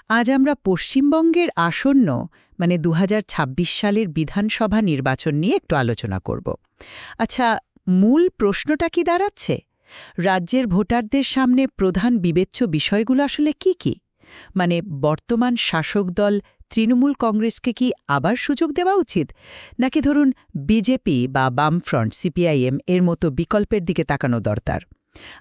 আজ আমরা পশ্চিমবঙ্গের আসন্ন ২০২৬ সালের বিধানসভা নির্বাচন নিয়ে একটু আলোচনা করব। আচ্ছা, মূল প্রশ্নটা কি দাঁড়াচ্ছে? রাজ্যের ভোটারদের সামনে প্রধান বিবেচ্য বিষয়গুলো আসলে কি কি? বর্তমান শাসক দল তৃণমূল কংগ্রেসকে কি আবার সুযোগ দেওয়া উচিত, নাকি ধরুন বিজেপি বা বামফ্রন্ট সিপিআইএম এর মতো বিকল্পের দিকে তাকানো দরকার?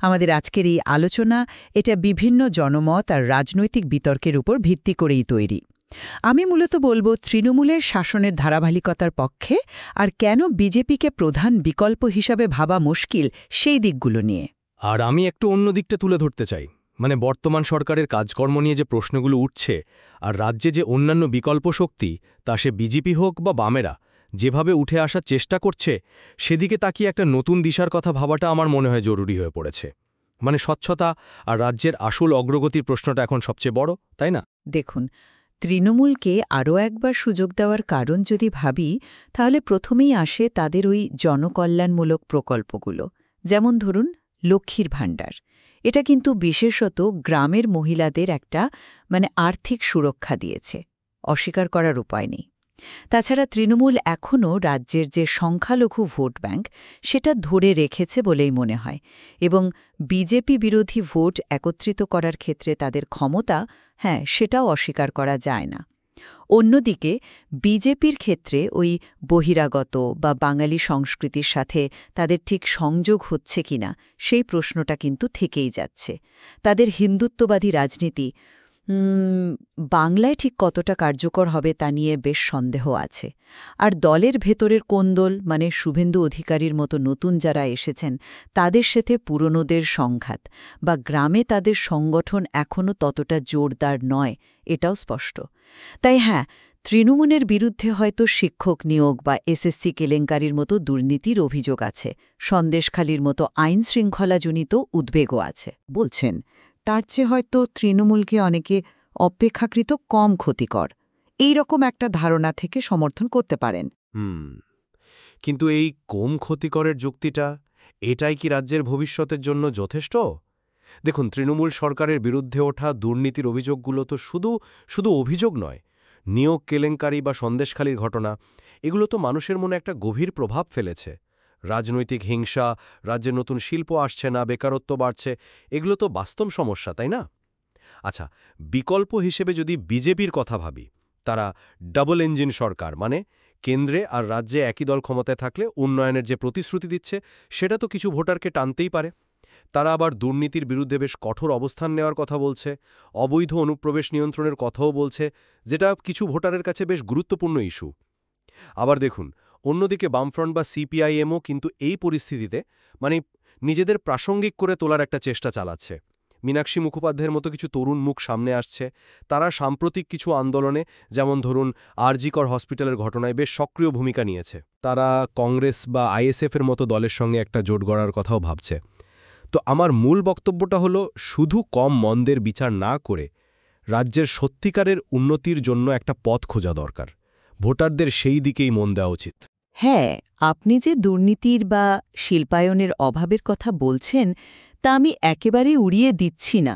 আমাদের আজকের এই আলোচনা এটা বিভিন্ন জনমত আর রাজনৈতিক বিতর্কের উপর ভিত্তি করেই তৈরি। আমি মূলত বলবো তৃণমূলের শাসনের ধারাবাহিকতার পক্ষে, আর কেন বিজেপিকে প্রধান বিকল্প হিসাবে ভাবা মুশকিল সেই দিকগুলো নিয়ে। আর আমি একটু অন্য দিকটা তুলে ধরতে চাই। বর্তমান সরকারের কাজকর্ম নিয়ে যে প্রশ্নগুলো উঠছে আর রাজ্যে যে অন্যান্য বিকল্প শক্তি, তা সে বিজেপি হোক বা বামেরা, যেভাবে উঠে আসার চেষ্টা করছে, সেদিকে তাকিয়ে একটা নতুন দিশার কথা ভাবাটা আমার মনে হয় জরুরি হয়ে পড়েছে। স্বচ্ছতা আর রাজ্যের আসল অগ্রগতির প্রশ্নটা এখন সবচেয়ে বড়, তাই না? দেখুন, তৃণমূলকে আরও একবার সুযোগ দেওয়ার কারণ যদি ভাবি, তাহলে প্রথমেই আসে তাদের ওই জনকল্যাণমূলক প্রকল্পগুলো। যেমন ধরুন লক্ষ্মীর ভাণ্ডার। এটা কিন্তু বিশেষত গ্রামের মহিলাদের একটা আর্থিক সুরক্ষা দিয়েছে, অস্বীকার করার উপায় নেই। তাছাড়া তৃণমূল এখনও রাজ্যের যে সংখ্যালঘু ভোট ব্যাংক, সেটা ধরে রেখেছে বলেই মনে হয়, এবং বিজেপি বিরোধী ভোট একত্রিত করার ক্ষেত্রে তাদের ক্ষমতা, সেটাও অস্বীকার করা যায় না। অন্যদিকে বিজেপির ক্ষেত্রে ওই বহিরাগত বা বাঙালি সংস্কৃতির সাথে তাদের ঠিক সংযোগ হচ্ছে কিনা, সেই প্রশ্নটা কিন্তু থেকেই যাচ্ছে। তাদের হিন্দুত্ববাদী রাজনীতি বাংলায় ঠিক কতটা কার্যকর হবে তা নিয়ে বেশ সন্দেহ আছে। আর দলের ভেতরের কোন্দল, শুভেন্দু অধিকারীর মতো নতুন যারা এসেছেন, তাদের সাথে পুরনোদের সংঘাত, বা গ্রামে তাদের সংগঠন এখনও ততটা জোরদার নয়, এটাও স্পষ্ট। তাই তৃণমূলের বিরুদ্ধে হয়তো শিক্ষক নিয়োগ বা এসএসসি কেলেঙ্কারির মতো দুর্নীতির অভিযোগ আছে, সন্দেশখালির মতো আইনশৃঙ্খলাজনিত উদ্বেগও আছে বলছেন। তার চেয়ে হয়তো তৃণমূলকে অনেকে অপেক্ষাকৃত কম ক্ষতিকর, এই রকম একটা ধারণা থেকে সমর্থন করতে পারেন। কিন্তু এই কম ক্ষতিকরের যুক্তিটা, এটাই কি রাজ্যের ভবিষ্যতের জন্য যথেষ্ট? দেখুন, তৃণমূল সরকারের বিরুদ্ধে ওঠা দুর্নীতির অভিযোগগুলো তো শুধু অভিযোগ নয়। নিয়োগ কেলেঙ্কারি বা সন্দেশখালির ঘটনা, এগুলো তো মানুষের মনে একটা গভীর প্রভাব ফেলেছে। রাজনৈতিক হিংসা, রাজ্যে নতুন শিল্প আসছে না, বেকারত্ব বাড়ছে, এগুলো তো বাস্তব সমস্যা, তাই না? আচ্ছা, বিকল্প হিসেবে যদি বিজেপির কথা ভাবি, তারা ডাবল ইঞ্জিন সরকার, কেন্দ্রে আর রাজ্যে একই দল ক্ষমতায় থাকলে উন্নয়নের যে প্রতিশ্রুতি দিচ্ছে, সেটা তো কিছু ভোটারকে টানতেই পারে। তারা আবার দুর্নীতির বিরুদ্ধে বেশ কঠোর অবস্থান নেওয়ার কথা বলছে, অবৈধ অনুপ্রবেশ নিয়ন্ত্রণের কথাও বলছে, যেটা কিছু ভোটারের কাছে বেশ গুরুত্বপূর্ণ ইস্যু। আবার দেখুন, অন্যদিকে বামফ্রন্ট বা সিপিআইএমও কিন্তু এই পরিস্থিতিতে নিজেদের প্রাসঙ্গিক করে তোলার একটা চেষ্টা চালাচ্ছে। মীনাক্ষী মুখোপাধ্যায়ের মতো কিছু তরুণ মুখ সামনে আসছে। তারা সাম্প্রতিক কিছু আন্দোলনে, যেমন ধরুন আরজিকর হসপিটালের ঘটনায়, বেশ সক্রিয় ভূমিকা নিয়েছে। তারা কংগ্রেস বা আইএসএফের মতো দলের সঙ্গে একটা জোট গড়ার কথাও ভাবছে। তো আমার মূল বক্তব্যটা হলো, শুধু কম মন্দের বিচার না করে রাজ্যের সত্যিকারের উন্নতির জন্য একটা পথ খোঁজা দরকার। ভোটারদের সেই দিকেই মন দেওয়া উচিত। আপনি যে দুর্নীতির বা শিল্পায়নের অভাবের কথা বলছেন, তা আমি একেবারে উড়িয়ে দিচ্ছি না,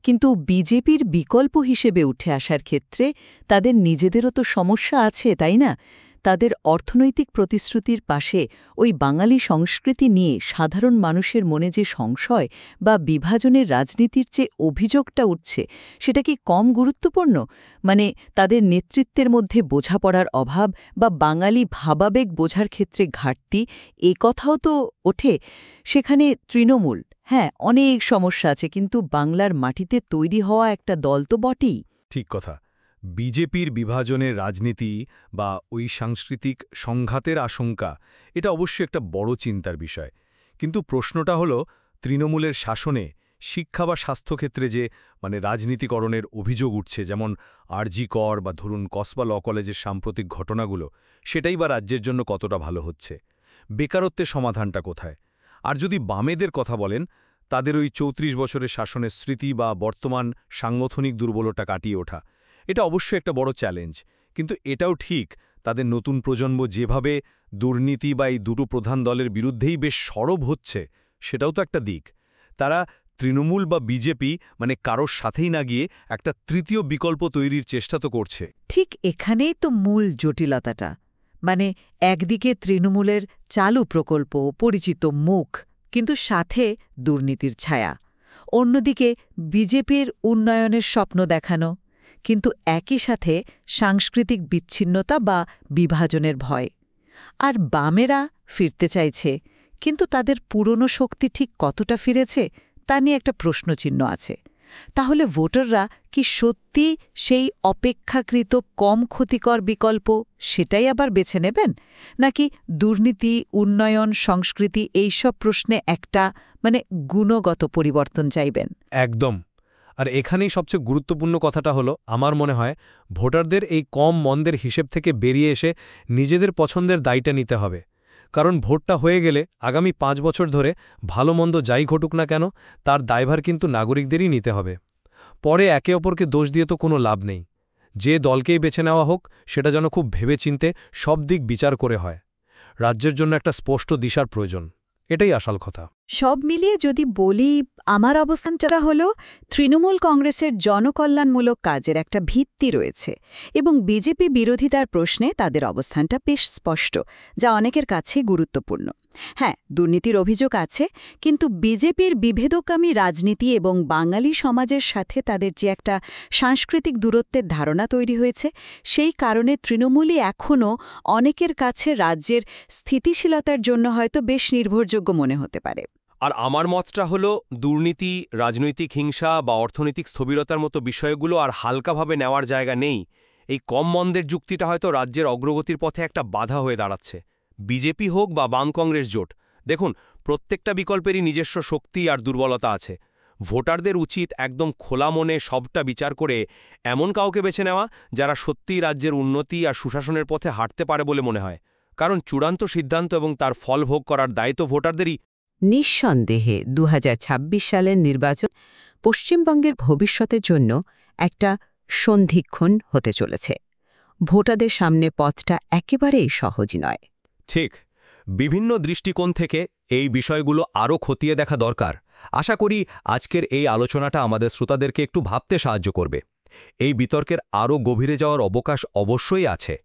কিন্তু বিজেপির বিকল্প হিসেবে উঠে আসার ক্ষেত্রে তাদের নিজেদেরও তো সমস্যা আছে, তাই না? তাদের অর্থনৈতিক প্রতিশ্রুতির পাশে ওই বাঙালি সংস্কৃতি নিয়ে সাধারণ মানুষের মনে যে সংশয় বা বিভাজনের রাজনীতির যে অভিযোগটা উঠছে, সেটা কি কম গুরুত্বপূর্ণ? তাদের নেতৃত্বের মধ্যে বোঝাপড়ার অভাব বা বাঙালি ভাবাবেগ বোঝার ক্ষেত্রে ঘাটতি, এ কথাও তো ওঠে। সেখানে তৃণমূল, অনেক সমস্যা আছে, কিন্তু বাংলার মাটিতে তৈরি হওয়া একটা দল তো বটেই। ঠিক কথা। বিজেপির বিভাজনের রাজনীতি বা ওই সাংস্কৃতিক সংঘাতের আশঙ্কা, এটা অবশ্যই একটা বড় চিন্তার বিষয়। কিন্তু প্রশ্নটা হলো, তৃণমূলের শাসনে শিক্ষা বা স্বাস্থ্যক্ষেত্রে যে রাজনীতিকরণের অভিযোগ উঠছে, যেমন আরজি কর বা ধরুন কসবা ল কলেজের সাম্প্রতিক ঘটনাগুলো, সেটাই বা রাজ্যের জন্য কতটা ভালো হচ্ছে? বেকারত্বের সমাধানটা কোথায়? আর যদি বামেদের কথা বলেন, তাদের ওই ৩৪ বছরের শাসনের স্মৃতি বা বর্তমান সাংগঠনিক দুর্বলতা কাটিয়ে ওঠা, এটা অবশ্যই একটা বড় চ্যালেঞ্জ। কিন্তু এটাও ঠিক, তাদের নতুন প্রজন্ম যেভাবে দুর্নীতি বা এই দুটো প্রধান দলের বিরুদ্ধেই বেশ সরব হচ্ছে, সেটাও তো একটা দিক। তারা তৃণমূল বা বিজেপি মানে কারোর সাথেই না গিয়ে একটা তৃতীয় বিকল্প তৈরির চেষ্টা তো করছে। ঠিক এখানেই তো মূল জটিলতাটা। মানে একদিকে তৃণমূলের চালু প্রকল্প, পরিচিত মুখ, কিন্তু সাথে দুর্নীতির ছায়া। অন্যদিকে বিজেপির উন্নয়নের স্বপ্ন দেখানো, কিন্তু একই সাথে সাংস্কৃতিক বিচ্ছিন্নতা বা বিভাজনের ভয়। আর বামেরা ফিরতে চাইছে, কিন্তু তাদের পুরনো শক্তি ঠিক কতটা ফিরেছে তা নিয়ে একটা প্রশ্নচিহ্ন আছে। তাহলে ভোটাররা কি সত্যি সেই অপেক্ষাকৃত কম ক্ষতিকর বিকল্প সেটাই আবার বেছে নেবেন, নাকি দুর্নীতি, উন্নয়ন, সংস্কৃতি এইসব প্রশ্নে একটা গুণগত পরিবর্তন চাইবেন? একদম। আর এখানেই সবচেয়ে গুরুত্বপূর্ণ কথাটা হলো, আমার মনে হয় ভোটারদের এই কম মন্দের হিসেব থেকে বেরিয়ে এসে নিজেদের পছন্দের দায়টা নিতে হবে। কারণ ভোটটা হয়ে গেলে আগামী 5 বছর ধরে ভালো মন্দ যাই ঘটুক না কেন, তার দায়ভার কিন্তু নাগরিকদেরই নিতে হবে। পরে একে অপরকে দোষ দিয়ে তো কোনো লাভ নেই। যে দলকেই বেছে নেওয়া হোক, সেটা যেন খুব ভেবেচিন্তে সব দিক বিচার করে হয়। রাজ্যের জন্য একটা স্পষ্ট দিশার প্রয়োজন, এটাই আসল কথা। সব মিলিয়ে যদি বলি, আমার অবস্থানটা হলো তৃণমূল কংগ্রেসের জনকল্যাণমূলক কাজের একটা ভিত্তি রয়েছে এবং বিজেপি বিরোধিতার প্রশ্নে তাদের অবস্থানটা বেশ স্পষ্ট, যা অনেকের কাছে গুরুত্বপূর্ণ। হ্যাঁ, দুর্নীতির অভিযোগ আছে, কিন্তু বিজেপির বিভেদকামী রাজনীতি এবং বাঙালি সমাজের সাথে তাদের যে একটা সাংস্কৃতিক দূরত্বের ধারণা তৈরি হয়েছে, সেই কারণে তৃণমূলই এখনও অনেকের কাছে রাজ্যের স্থিতিশীলতার জন্য হয়তো বেশ নির্ভরযোগ্য মনে হতে পারে। আর আমার মতটা হলো, দুর্নীতি, রাজনৈতিক হিংসা বা অর্থনৈতিক স্থবিরতার মতো বিষয়গুলো আর হালকাভাবে নেওয়ার জায়গা নেই। এই কম মন্দের যুক্তিটা হয়তো রাজ্যের অগ্রগতির পথে একটা বাধা হয়ে দাঁড়াচ্ছে। বিজেপি হোক বা বাম কংগ্রেস জোট, দেখুন, প্রত্যেকটা বিকল্পেরই নিজস্ব শক্তি আর দুর্বলতা আছে। ভোটারদের উচিত একদম খোলা মনে সবটা বিচার করে এমন কাউকে বেছে নেওয়া যারা সত্যিই রাজ্যের উন্নতি আর সুশাসনের পথে হাঁটতে পারে বলে মনে হয়। কারণ চূড়ান্ত সিদ্ধান্ত এবং তার ফল ভোগ করার দায়িত্ব ভোটারদেরই। নিঃসন্দেহে 2026 সালের নির্বাচন পশ্চিমবঙ্গের ভবিষ্যতের জন্য একটা সন্ধিক্ষণ হতে চলেছে। ভোটারদের সামনে পথটা একেবারেই সহজ নয়। ঠিক, বিভিন্ন দৃষ্টিকোণ থেকে এই বিষয়গুলো আরও খতিয়ে দেখা দরকার। আশা করি আজকের এই আলোচনাটা আমাদের শ্রোতাদেরকে একটু ভাবতে সাহায্য করবে। এই বিতর্কের আরও গভীরে যাওয়ার অবকাশ অবশ্যই আছে।